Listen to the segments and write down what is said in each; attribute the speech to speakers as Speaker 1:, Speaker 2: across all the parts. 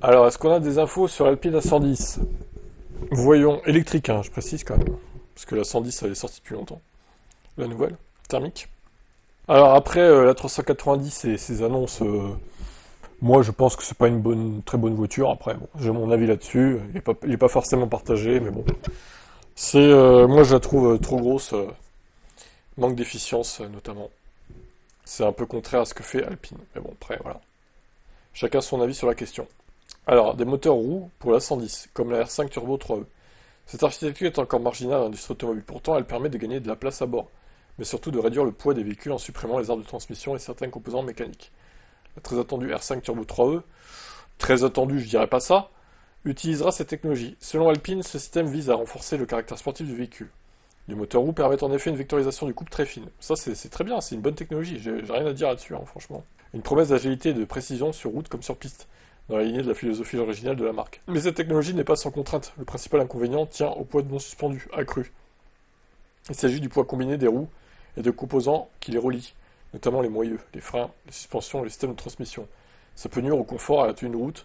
Speaker 1: Alors, est-ce qu'on a des infos sur l'Alpine A110? Voyons, électrique, hein, je précise quand même. Parce que la 110, elle est sortie depuis longtemps. La nouvelle, thermique. Alors après, la 390 et ses annonces, moi je pense que c'est pas très bonne voiture. Après, bon, j'ai mon avis là-dessus. Il est pas forcément partagé, mais bon. Moi je la trouve trop grosse, manque d'efficience notamment. C'est un peu contraire à ce que fait Alpine. Mais bon, après, voilà. Chacun son avis sur la question. Alors, des moteurs roues pour la 110, comme la R5 Turbo 3E. Cette architecture est encore marginale dans l'industrie automobile. Pourtant, elle permet de gagner de la place à bord, mais surtout de réduire le poids des véhicules en supprimant les arbres de transmission et certains composants mécaniques. La très attendue R5 Turbo 3E, très attendue, je dirais pas ça, utilisera cette technologie. Selon Alpine, ce système vise à renforcer le caractère sportif du véhicule. Les moteurs roues permettent en effet une vectorisation du couple très fine. Ça, c'est très bien, c'est une bonne technologie, j'ai rien à dire là-dessus, hein, franchement. Une promesse d'agilité et de précision sur route comme sur piste, dans la lignée de la philosophie originale de la marque. Mais cette technologie n'est pas sans contrainte. Le principal inconvénient tient au poids non suspendu, accru. Il s'agit du poids combiné des roues et de composants qui les relient, notamment les moyeux, les freins, les suspensions et les systèmes de transmission. Ça peut nuire au confort et à la tenue de route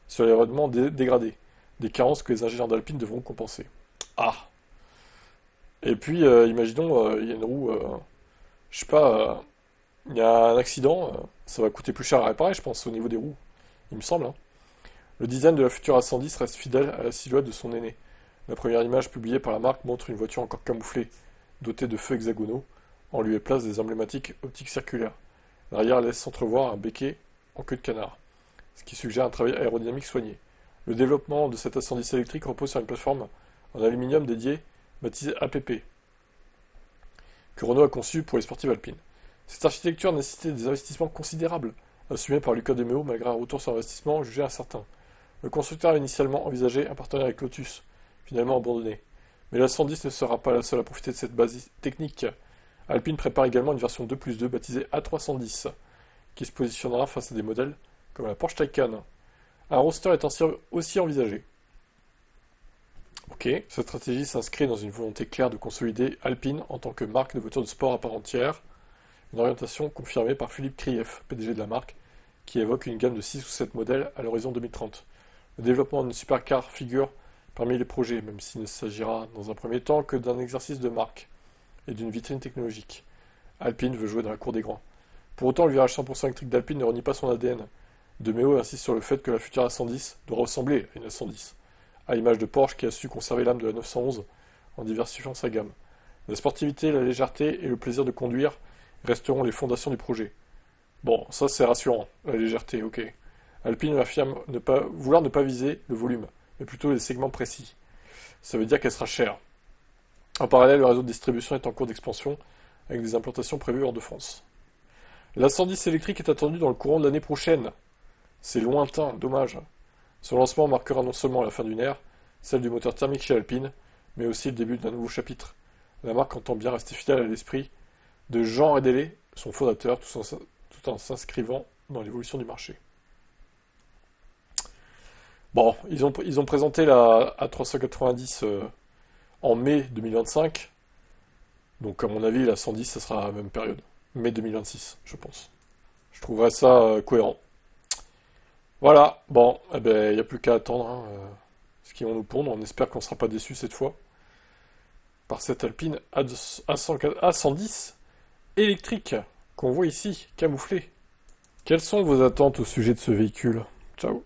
Speaker 1: sur les rendements dégradés, des carences que les ingénieurs d'Alpine devront compenser. Ah. Et puis, imaginons, il y a une roue, je sais pas, il y a un accident, ça va coûter plus cher à réparer, je pense, au niveau des roues, il me semble, hein. Le design de la future A110 reste fidèle à la silhouette de son aîné. La première image publiée par la marque montre une voiture encore camouflée, dotée de feux hexagonaux, en lieu et place des emblématiques optiques circulaires. L'arrière laisse entrevoir un béquet en queue de canard, ce qui suggère un travail aérodynamique soigné. Le développement de cette A110 électrique repose sur une plateforme en aluminium dédiée, baptisée APP, que Renault a conçue pour les sportives alpines. Cette architecture nécessitait des investissements considérables, assumés par Luca De Meo malgré un retour sur investissement jugé incertain. Le constructeur a initialement envisagé un partenariat avec Lotus, finalement abandonné. Mais la 110 ne sera pas la seule à profiter de cette base technique. Alpine prépare également une version 2+2 baptisée A310, qui se positionnera face à des modèles comme la Porsche Taycan. Un roadster est aussi envisagé. Ok, cette stratégie s'inscrit dans une volonté claire de consolider Alpine en tant que marque de voitures de sport à part entière, une orientation confirmée par Philippe Krief, PDG de la marque, qui évoque une gamme de 6 ou 7 modèles à l'horizon 2030. Le développement d'une supercar figure parmi les projets, même s'il ne s'agira dans un premier temps que d'un exercice de marque et d'une vitrine technologique. Alpine veut jouer dans la cour des grands. Pour autant, le virage 100% électrique d'Alpine ne renie pas son ADN. De Meo insiste sur le fait que la future A110 doit ressembler à une A110, à l'image de Porsche qui a su conserver l'âme de la 911 en diversifiant sa gamme. La sportivité, la légèreté et le plaisir de conduire resteront les fondations du projet. Bon, ça c'est rassurant, la légèreté, ok. Alpine affirme vouloir ne pas viser le volume, mais plutôt les segments précis. Ça veut dire qu'elle sera chère. En parallèle, le réseau de distribution est en cours d'expansion, avec des implantations prévues hors de France. La 110 électrique est attendue dans le courant de l'année prochaine. C'est lointain, dommage. Son lancement marquera non seulement la fin d'une ère, celle du moteur thermique chez Alpine, mais aussi le début d'un nouveau chapitre. La marque entend bien rester fidèle à l'esprit de Jean Redélé, son fondateur, tout en s'inscrivant dans l'évolution du marché. Bon, ils ont présenté la A390 en mai 2025. Donc, à mon avis, la 110, ça sera à la même période. Mai 2026, je pense. Je trouverais ça cohérent. Voilà, bon, eh ben, il n'y a plus qu'à attendre ce qu'ils vont nous pondre. On espère qu'on ne sera pas déçus cette fois par cette Alpine A110 électrique qu'on voit ici, camouflée. Quelles sont vos attentes au sujet de ce véhicule? Ciao.